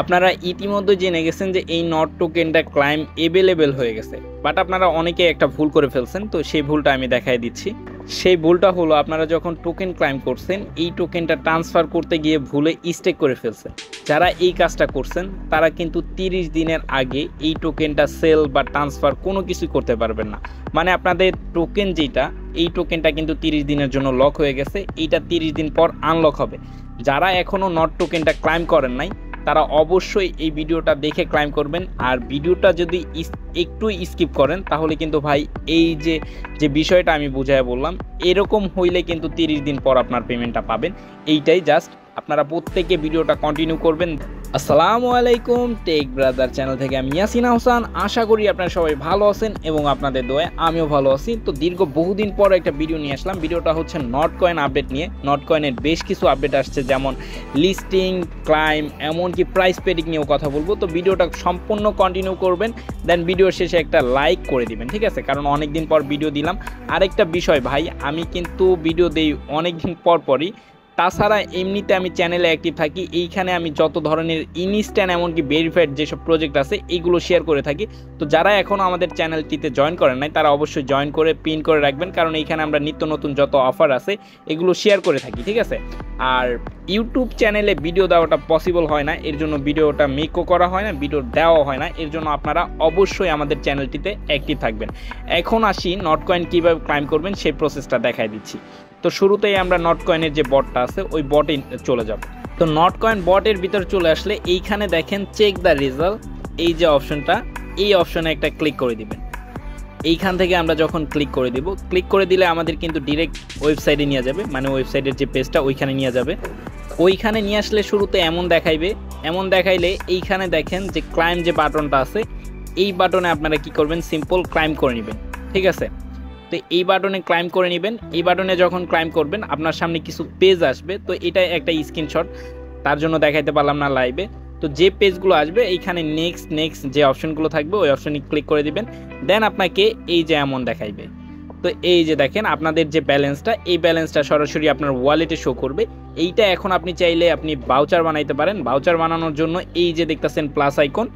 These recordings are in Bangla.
আপনারা ইতিমধ্যে জেনে গেছেন যে এই নট টোকেনটা ক্লাইম এভেলেবেল হয়ে গেছে, বাট আপনারা অনেকে একটা ভুল করে ফেলছেন। তো সেই ভুলটা আমি দেখাই দিচ্ছি। সেই ভুলটা হলো আপনারা যখন টোকেন ক্লাইম করছেন এই টোকেনটা ট্রান্সফার করতে গিয়ে ভুলে স্টেক করে ফেলছেন। যারা এই কাজটা করছেন তারা কিন্তু 30 দিনের আগে এই টোকেনটা সেল বা ট্রান্সফার কোনো কিছুই করতে পারবেন না। মানে আপনাদের টোকেন যেটা, এই টোকেনটা কিন্তু 30 দিনের জন্য লক হয়ে গেছে, এইটা 30 দিন পর আনলক হবে। যারা এখনও নট টোকেনটা ক্লাইম করেন নাই তারা অবশ্যই এই ভিডিওটা দেখে ক্লাইম করবেন। আর ভিডিওটা যদি একটু স্কিপ করেন তাহলে কিন্তু ভাই এই যে বিষয়টা আমি বুঝায় বললাম, এরকম হইলে কিন্তু 30 দিন পর আপনার পেমেন্টটা পাবেন। এইটাই জাস্ট আপনারা প্রত্যেকে ভিডিওটা কন্টিনিউ করবেন। আসসালামু আলাইকুম, টেক ব্রাদার চ্যানেল থেকে আমি ইয়াসিন আহসান। আশা করি আপনারা সবাই ভালো আছেন এবং আপনাদের দোয়ায় আমিও ভালো আছি। তো দীর্ঘ বহুদিন পর একটা ভিডিও নিয়ে আসলাম। ভিডিওটা হচ্ছে নট কয়েন আপডেট নিয়ে। নট কয়েনের বেশ কিছু আপডেট আসছে, যেমন লিস্টিং, ক্লাইম, এমনকি প্রাইস প্রেডিক্ট নিয়েও কথা বলবো। তো ভিডিওটা সম্পূর্ণ কন্টিনিউ করবেন, দেন ভিডিওর শেষে একটা লাইক করে দিবেন, ঠিক আছে? কারণ অনেকদিন পর ভিডিও দিলাম। আরেকটা বিষয় ভাই, আমি কিন্তু ভিডিও দেই অনেকদিন পরই। তাছাড়া এমনিতে আমি চ্যানেলে অ্যাক্টিভ থাকি। এইখানে আমি যত ধরনের ইনস্ট্যান্ট এমনকি ভেরিফাইড যেসব প্রজেক্ট আছে এইগুলো শেয়ার করে থাকি। তো যারা এখনও আমাদের চ্যানেলটিতে জয়েন করেন নাই তারা অবশ্যই জয়েন করে পিন করে রাখবেন, কারণ এইখানে আমরা নিত্য নতুন যত অফার আছে এগুলো শেয়ার করে থাকি, ঠিক আছে? আর ইউটিউব চ্যানেলে ভিডিও দেওয়াটা পসিবল হয় না, এর জন্য ভিডিওটা মেকও করা হয় না, ভিডিও দেওয়া হয় না। এর জন্য আপনারা অবশ্যই আমাদের চ্যানেলটিতে অ্যাক্টিভ থাকবেন। এখন আসি নট কয়েন কীভাবে ক্লাইম করবেন সেই প্রসেসটা দেখাই দিচ্ছি। তো শুরুতেই আমরা নট কয়েনের যে বটটা আছে ওই বটে চলে যাব। তো নট কয়েন বটের ভিতরে চলে আসলে এইখানে দেখেন চেক দ্য রেজাল্ট, এই যে অপশনটা, এই অপশনে একটা ক্লিক করে দিবেন। এইখান থেকে আমরা যখন ক্লিক করে দিব, ক্লিক করে দিলে আমাদের কিন্তু ডিরেক্ট ওয়েবসাইটে নিয়ে যাবে, মানে ওয়েবসাইটের যে পেজটা ওইখানে নিয়ে যাবে। ওইখানে নিয়ে আসলে শুরুতে এমন দেখাইবে, এমন দেখাইলে এইখানে দেখেন যে ক্লাইম যে বাটনটা আছে এই বাটনে আপনারা কি করবেন, সিম্পল ক্লাইম করে নেবেন, ঠিক আছে? তো এই বাটনে ক্লাইম করে নেবেন। এই বাটনে যখন ক্লাইম করবেন আপনার সামনে কিছু পেজ আসবে। তো এটা একটা স্ক্রিনশট, তার জন্য দেখাইতে পারলাম না লাইভে। তো যে পেজগুলো আসবে এইখানে নেক্সট যে অপশনগুলো থাকবে ওই অপশনে ক্লিক করে দিবেন। দেন আপনাকে এই যে এমন দেখাইবে। তো এই যে দেখেন আপনাদের যে ব্যালেন্সটা, এই ব্যালেন্সটা সরাসরি আপনার ওয়ালেটে শো করবে। এইটা এখন আপনি চাইলে আপনি ভাউচার বানাইতে পারেন। ভাউচার বানানোর জন্য এই যে দেখতেছেন প্লাস আইকন,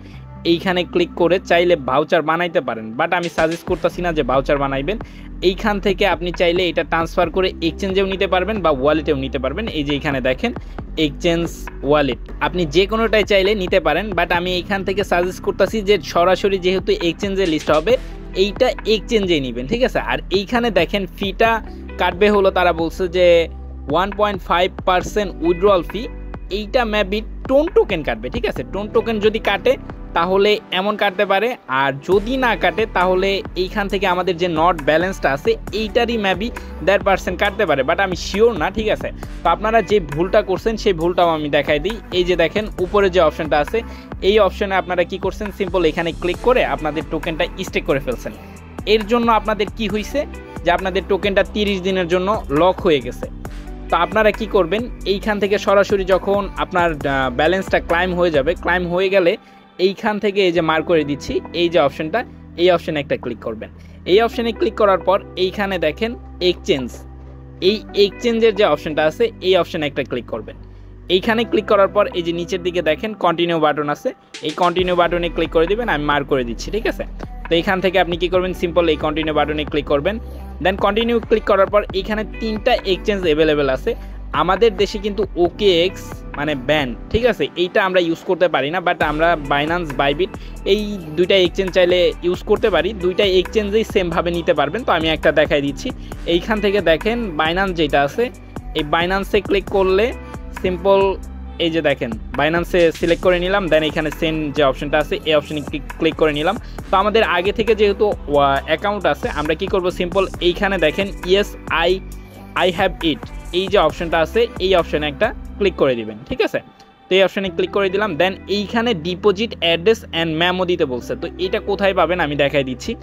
এইখানে ক্লিক করে চাইলে ভাউচার বানাইতে পারেন, বাট আমি সাজেস্ট করতেছি না যে ভাউচার বানাইবেন। এইখান থেকে আপনি চাইলে এটা ট্রান্সফার করে এক্সচেঞ্জেও নিতে পারবেন বা ওয়ালেটেও নিতে পারবেন। এই যে এখানে দেখেন এক্সচেঞ্জ ওয়ালেট, আপনি যে কোনোটাই চাইলে নিতে পারেন, বাট আমি এইখান থেকে সাজেস্ট করতেছি যে সরাসরি যেহেতু এক্সচেঞ্জের লিস্ট হবে এইটা এক্সচেঞ্জে নেবেন, ঠিক আছে? আর এইখানে দেখেন ফিটা কাটবে হলো, তারা বলছে যে 1.5% উইথড্রয়াল ফি। এইটা মেবি টোন টোকেন কাটবে, ঠিক আছে? টোন টোকেন যদি কাটে তাহলে এমন কাটতে পারে, আর যদি না কাটে তাহলে এইখান থেকে আমাদের যে নট ব্যালেন্সটা আছে এইটারই মেবি 1.5% কাটতে পারে, বাট আমি শিওর না, ঠিক আছে? তো আপনারা যে ভুলটা করছেন সেই ভুলটাও আমি দেখাই দিই। এই যে দেখেন উপরে যে অপশনটা আছে এই অপশনে আপনারা কি করছেন, সিম্পল এখানে ক্লিক করে আপনাদের টোকেনটা স্টেক করে ফেলছেন। এর জন্য আপনাদের কি হয়েছে যে আপনাদের টোকেনটা 30 দিনের জন্য লক হয়ে গেছে। তো আপনারা কি করবেন, এইখান থেকে সরাসরি যখন আপনার ব্যালেন্সটা ক্লাইম হয়ে যাবে, ক্লাইম হয়ে গেলে এইখান থেকে এই যে মার্ক করে দিচ্ছি এই যে অপশনটা, এই অপশনে একটা ক্লিক করবেন। এই অপশনে ক্লিক করার পর এইখানে দেখেন এক্সচেঞ্জ, এই এক্সচেঞ্জের যে অপশনটা আছে এই অপশনে একটা ক্লিক করবেন। এইখানে ক্লিক করার পর এই যে নিচের দিকে দেখেন কন্টিনিউ বাটন আছে, এই কন্টিনিউ বাটনে ক্লিক করে দিবেন। আমি মার্ক করে দিচ্ছি, ঠিক আছে? তো এইখান থেকে আপনি কি করবেন, সিম্পল এই কন্টিনিউ বাটনে ক্লিক করবেন। দেন কন্টিনিউ ক্লিক করার পর এইখানে 3টা এক্সচেঞ্জ অ্যাভেলেবেল আছে। আমাদের দেশে কিন্তু OKX মানে ব্যান, ঠিক আছে? এইটা আমরা ইউজ করতে পারি না, বাট আমরা বাইন্যান্স, বাইবিট এই দুইটা এক্সচেঞ্জ চাইলে ইউজ করতে পারি। দুইটা এক্সচেঞ্জেই সেমভাবে নিতে পারবেন। তো আমি একটা দেখাই দিচ্ছি। এইখান থেকে দেখেন বাইন্যান্স যেটা আছে, এই বাইন্যান্সে ক্লিক করলে সিম্পল এই যে দেখেন বাইন্যান্সে সিলেক্ট করে নিলাম। দেন এখানে সেন্ড যে অপশনটা আছে এই অপশনে ক্লিক করে নিলাম। তো আমাদের আগে থেকে যেহেতু অ্যাকাউন্ট আছে আমরা কি করব, সিম্পল এইখানে দেখেন ইয়েস আই হ্যাভ ইট, এই যে অপশনটা আছে এই অপশনে একটা ক্লিক করে দিবেন, ঠিক আছে? তো এই অপশনে ক্লিক করে দিলাম। দেন এইখানে ডিপোজিট অ্যাড্রেস অ্যান্ড মেমো দিতে বলছে। তো এটা কোথায় পাবেন আমি দেখাই দিচ্ছি।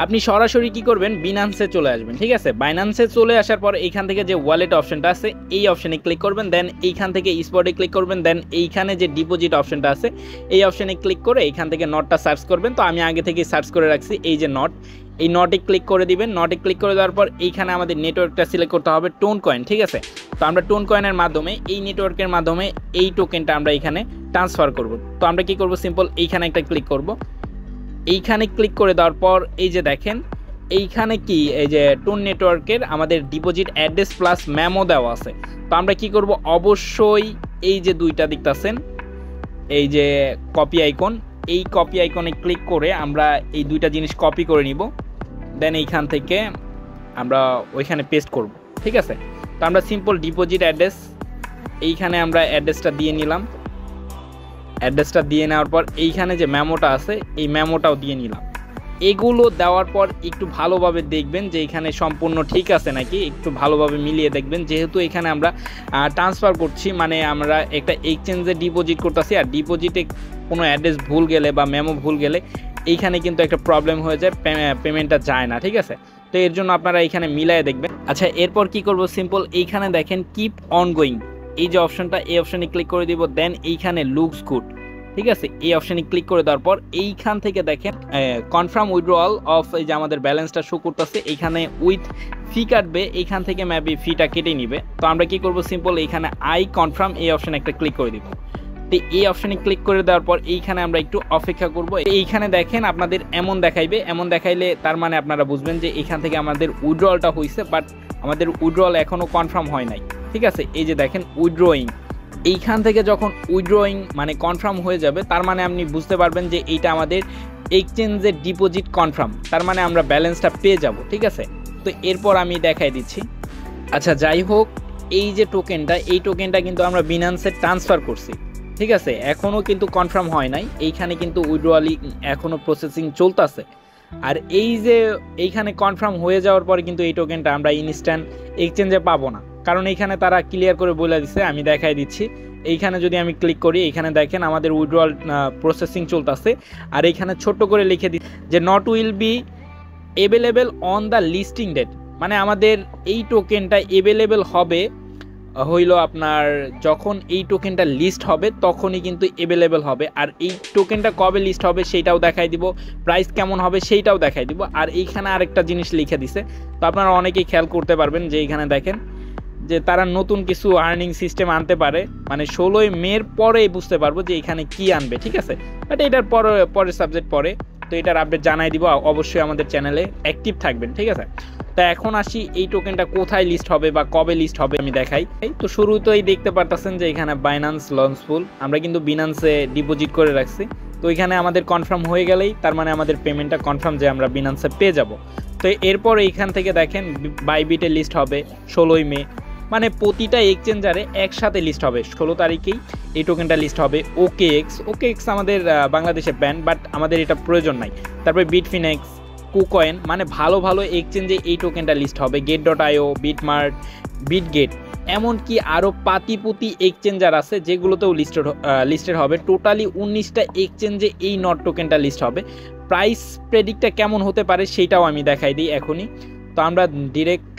আপনি সরাসরি কি করবেন, বিনান্সে চলে আসবেন, ঠিক আছে? বাইন্যান্সে চলে আসার পর এইখান থেকে যে ওয়ালেট অপশনটা আছে এই অপশনে ক্লিক করবেন। দেন এইখান থেকে স্পটে ক্লিক করবেন। দেন এইখানে যে ডিপোজিট অপশনটা আছে এই অপশনে ক্লিক করে এইখান থেকে নটটা সার্চ করবেন। তো আমি আগে থেকে সার্চ করে রাখছি এই যে নট, এই নটে ক্লিক করে দিবেন। নটে ক্লিক করে দেওয়ার পর এইখানে আমাদের নেটওয়ার্কটা সিলেক্ট করতে হবে টোন কয়েন, ঠিক আছে। তো আমরা টোন কয়েনের মাধ্যমে এই নেটওয়ার্কের মাধ্যমে এই টোকেনটা আমরা এখানে ট্রান্সফার করব। তো আমরা কি করব, সিম্পল এইখানে একটা ক্লিক করব। এইখানে ক্লিক করে দেওয়ার পর এই যে দেখেন এইখানে কি এই যে টোন নেটওয়ার্কের আমাদের ডিপোজিট অ্যাড্রেস প্লাস মেমো দেওয়া আছে। তো আমরা কি করব, অবশ্যই এই যে দুইটা দেখতেছেন এই যে কপি আইকন, এই কপি আইকনে ক্লিক করে আমরা এই দুইটা জিনিস কপি করে নিব, দেন এইখান থেকে আমরা ওইখানে পেস্ট করব, ঠিক আছে। তো আমরা সিম্পল ডিপোজিট অ্যাড্রেস এইখানে আমরা অ্যাড্রেসটা দিয়ে নিলাম। অ্যাড্রেসটা দিয়ে নেওয়ার পর এইখানে যে মেমোটা আছে এই মেমোটাও দিয়ে নিলাম। এগুলো দেওয়ার পর একটু ভালোভাবে দেখবেন যে এখানে সম্পূর্ণ ঠিক আছে নাকি, একটু ভালোভাবে মিলিয়ে দেখবেন। যেহেতু এখানে আমরা ট্রান্সফার করছি, মানে আমরা একটা এক্সচেঞ্জে ডিপোজিট করতেছি, আর ডিপোজিটে কোনো অ্যাড্রেস ভুল গেলে বা মেমো ভুল গেলে এইখানে কিন্তু একটা প্রবলেম হয়ে যায়, পেমেন্টটা যায় না, ঠিক আছে। তো এর জন্য আপনারা এইখানে মিলায়ে দেখবেন। আচ্ছা, এরপর কি করব, সিম্পল এইখানে দেখেন কিপ অন গোয়িং এই যে অপশনটা, এই অপশানে ক্লিক করে দিব। দেন এইখানে লুকস গুড, ঠিক আছে, এই অপশানে ক্লিক করে দেওয়ার পর এইখান থেকে দেখেন কনফার্ম উইথড্রয়াল অফ এই যে আমাদের ব্যালেন্সটা শো করতেছে, এইখানে উইথ ফি কাটবে, এইখান থেকে মেবি ফিটা কেটে নিবে। তো আমরা কি করব, সিম্পল এইখানে আই কনফার্ম এই অপশানে একটা ক্লিক করে দিব। তো এই অপশানে ক্লিক করে দেওয়ার পর এইখানে আমরা একটু অপেক্ষা করব। এইখানে দেখেন আপনাদের এমন দেখাইবে, এমন দেখাইলে তার মানে আপনারা বুঝবেন যে এখান থেকে আমাদের উইথড্রয়ালটা হয়েছে, বাট আমাদের উইথড্রয়াল এখনও কনফার্ম হয় নাই, ঠিক আছে। এই যে দেখেন উইথড্রয়িং, এইখান থেকে যখন উইথড্রয়িং মানে কনফার্ম হয়ে যাবে, তার মানে আপনি বুঝতে পারবেন যে এইটা আমাদের এক্সচেঞ্জের ডিপোজিট কনফার্ম, তার মানে আমরা ব্যালেন্সটা পেয়ে যাব, ঠিক আছে। তো এরপর আমি দেখাই দিচ্ছি। আচ্ছা, যাই হোক, এই যে টোকেনটা, এই টোকেনটা কিন্তু আমরা বিনান্সে ট্রান্সফার করছি, ঠিক আছে, এখনও কিন্তু কনফার্ম হয় নাই। এইখানে কিন্তু উইথড্রয়ালি এখনও প্রসেসিং চলতেছে। আর এই যে এইখানে কনফার্ম হয়ে যাওয়ার পরে কিন্তু এই টোকেনটা আমরা ইনস্ট্যান্ট এক্সচেঞ্জে পাবো না, কারণ এইখানে তারা ক্লিয়ার করে বলে দিচ্ছে। আমি দেখাই দিচ্ছি। এইখানে যদি আমি ক্লিক করি, এইখানে দেখেন আমাদের উইথড্রয়াল প্রসেসিং চলতেছে, আর এইখানে ছোট্ট করে লিখে দিই যে not will be available on the listing date, মানে আমাদের এই টোকেনটা অ্যাভেলেবেল হবে হইল আপনার যখন এই টোকেনটা লিস্ট হবে তখনই কিন্তু অ্যাভেলেবেল হবে। আর এই টোকেনটা কবে লিস্ট হবে সেইটাও দেখাই দিব, প্রাইস কেমন হবে সেইটাও দেখাই দিব। আর এইখানে আরেকটা জিনিস লিখে দিছে, তো আপনারা অনেকেই খেয়াল করতে পারবেন যে এইখানে দেখেন যে তারা নতুন কিছু আর্নিং সিস্টেম আনতে পারে, মানে 16 মের পরেই বুঝতে পারবো যে এখানে কি আনবে, ঠিক আছে। বাট এটার পরের সাবজেক্ট পরে, তো এটার আপডেট জানাই দিব। অবশ্যই আমাদের চ্যানেলে অ্যাক্টিভ থাকবেন, ঠিক আছে। তা এখন আসি এই টোকেনটা কোথায় লিস্ট হবে বা কবে লিস্ট হবে আমি দেখাই। তো শুরুতেই দেখতে পারতেছেন যে এখানে বাইন্যান্স লঞ্চফুল, আমরা কিন্তু বিনান্সে ডিপোজিট করে রাখছি। তো এখানে আমাদের কনফার্ম হয়ে গেলেই তার মানে আমাদের পেমেন্টটা কনফার্ম যে আমরা বিনান্সে পেয়ে যাব। তো এরপর এইখান থেকে দেখেন বাইবিটে লিস্ট হবে 16 মে, মানে প্রতিটা এক্সচেঞ্জারে একসাথে লিস্ট হবে 16 তারিখেই এই টোকেনটা লিস্ট হবে। ওকেএক্স আমাদের বাংলাদেশে ব্যান্ড, বাট আমাদের এটা প্রয়োজন নাই। তারপরে বিটফিনেক্স, কুকয়েন, মানে ভালো ভালো এক্সচেঞ্জে এই টোকেনটা লিস্ট হবে। গেট.io, বিটমার্ট, বিটগেট, এমনকি আরও পাতিপুতি এক্সচেঞ্জার আছে যেগুলোতেও লিস্টেড হবে। টোটালি 19টা এক্সচেঞ্জে এই নট টোকেনটা লিস্ট হবে। প্রাইস প্রেডিক্টটা কেমন হতে পারে সেইটাও আমি দেখাই দিই এখনই। তো আমরা ডিরেক্ট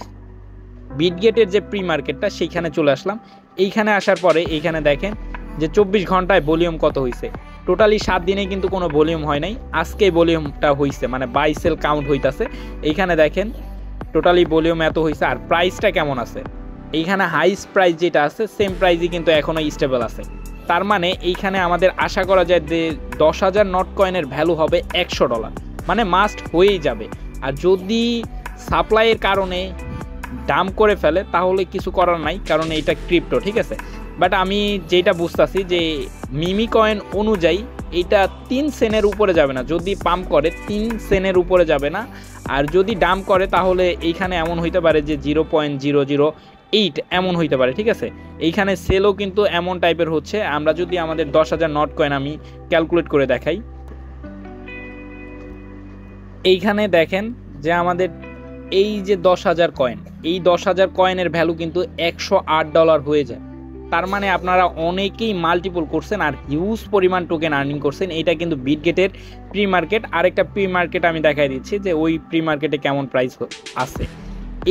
বিটগেটের যে প্রি মার্কেটটা সেইখানে চলে আসলাম। এইখানে আসার পরে এইখানে দেখেন যে 24 ঘন্টায় ভলিউম কত হয়েছে। টোটালি 7 দিনে কিন্তু কোনো ভলিউম হয় নাই, আজকে ভলিউমটা হয়েছে, মানে বাই সেল কাউন্ট হইতাছে। এইখানে দেখেন টোটালি ভলিউম এত হয়েছে। আর প্রাইসটা কেমন আছে, এইখানে হাইস্ট প্রাইস যেটা আছে সেম প্রাইসই কিন্তু এখনও স্টেবল আছে। তার মানে এইখানে আমাদের আশা করা যায় যে 10,000 নট কয়েনের ভ্যালু হবে $100, মানে মাস্ট হয়েই যাবে। আর যদি সাপ্লাইয়ের কারণে ডাম্প করে ফেলে তাহলে কিছু করার নাই, কারণ এইটা ক্রিপ্টো, ঠিক আছে। বাট আমি যেটা বুঝতেছি যে মিমি কয়েন অনুযায়ী এটা 3 সেনের উপরে যাবে না, যদি পাম্প করে 3 সেনের উপরে যাবে না। আর যদি ডাম্প করে তাহলে এইখানে এমন হইতে পারে যে 0.008 এমন হইতে পারে, ঠিক আছে। এইখানে সেলও কিন্তু এমন টাইপের হচ্ছে। আমরা যদি আমাদের 10,000 নট কয়েন আমি ক্যালকুলেট করে দেখাই, এইখানে দেখেন যে আমাদের এই যে 10,000 কয়েন, এই 10,000 কয়েনের ভ্যালু কিন্তু $108 হয়ে যায়। তার মানে আপনারা অনেকেই মাল্টিপল করছেন আর হিউজ পরিমাণ টোকেন আর্নিং করছেন। এটা কিন্তু বিটগেটের প্রি মার্কেট। আরেকটা প্রি মার্কেট আমি দেখাই দিচ্ছি যে ওই প্রি মার্কেটে কেমন প্রাইস আছে।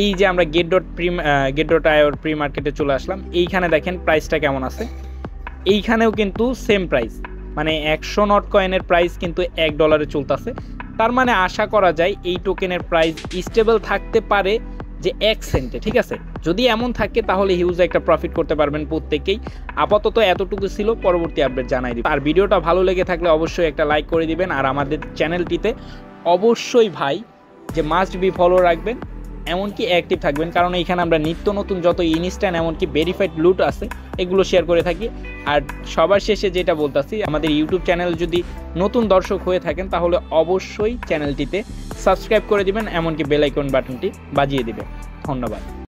এই যে আমরা গেট.io প্রি মার্কেটে চলে আসলাম, এইখানে দেখেন প্রাইসটা কেমন আছে। এইখানেও কিন্তু সেম প্রাইস, মানে 100 নট কয়েনের প্রাইস কিন্তু $1 চলতেছে। তার মানে আশা করা যায় এই টোকেনের প্রাইস স্টেবল থাকতে পারে যে 1 সেন্টে, ঠিক আছে। যদি এমন থাকে তাহলে হিউজ একটা প্রফিট করতে পারবেন প্রত্যেকেই। আপাতত এতটুকু ছিল, পরবর্তী আপডেট জানাই দিব। আর ভিডিওটা ভালো লেগে থাকলে অবশ্যই একটা লাইক করে দিবেন। আর আমাদের চ্যানেলটিতে অবশ্যই ভাই যে মাস্ট বি ফলো রাখবেন, এমনকি অ্যাক্টিভ থাকবেন, কারণ এখানে আমরা নিত্য নতুন যত ইনস্ট্যান্ট এমনকি ভেরিফাইড লুট আছে এগুলো শেয়ার করে থাকি। আর সবার শেষে যেটা বলতেছি, আমাদের ইউটিউব চ্যানেল যদি নতুন দর্শক হয়ে থাকেন তাহলে অবশ্যই চ্যানেলটিতে সাবস্ক্রাইব করে দিবেন, এমনকি বেল আইকন বাটনটি বাজিয়ে দিবেন। ধন্যবাদ।